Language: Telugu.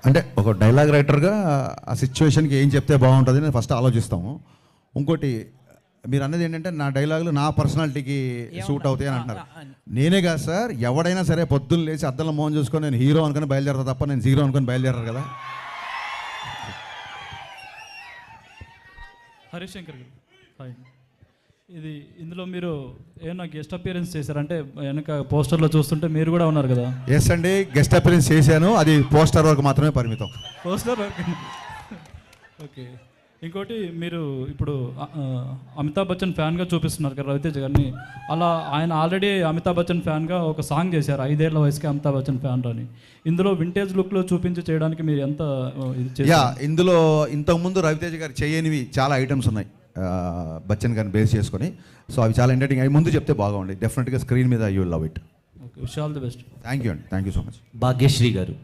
అంటే ఒక డైలాగ్ రైటర్గా ఆ సిచ్యువేషన్కి ఏం చెప్తే బాగుంటుంది నేను ఫస్ట్ ఆలోచిస్తాము. ఇంకోటి మీరు అన్నది ఏంటంటే నా డైలాగులు నా పర్సనాలిటీకి సూట్ అవుతాయి అని అంటున్నారు. నేనే కాదు సార్, ఎవడైనా సరే పొద్దున్న లేచి అద్దంలో మోహన్ చూసుకొని నేను హీరో అనుకుని బయలుదేరతా తప్ప నేను జీరో అనుకుని బయలుదేరారు కదా. హరీష్ శంకర్ గారు హాయ్. ఇందులో మీరు ఏమన్నా గెస్ట్ అపియరెన్స్ చేశారంటే వెనక పోస్టర్లో చూస్తుంటే మీరు కూడా ఉన్నారు కదా? ఎస్ అండి, గెస్ట్ అపియరెన్స్ చేశాను. అది పోస్టర్ వరకు మాత్రమే పరిమితం. Poster okay. ఇంకోటి మీరు ఇప్పుడు అమితాబ్ బచ్చన్ ఫ్యాన్గా చూపిస్తున్నారు కదా రవితేజ గారిని. అలా ఆయన ఆల్రెడీ అమితాబ్ బచ్చన్ ఫ్యాన్గా ఒక సాంగ్ చేశారు 5 ఏళ్ల వయసుకి అమితాబ్ బచ్చన్ ఫ్యాన్ అని. ఇందులో వింటేజ్ లుక్లో చూపించి చేయడానికి మీరు ఎంత ఇందులో ఇంతకుముందు రవితేజ గారు చేయనివి చాలా ఐటమ్స్ ఉన్నాయి బచ్చన్ గారిని బేస్ చేసుకొని. సో అవి చాలా ఎంటర్టైనింగ్. అవి ముందు చెప్తే బాగుంది. డెఫినెట్గా స్క్రీన్ మీద you will love it. Okay, wish all the best. Thank you అండి, thank you so much. Bhagyashree గారు.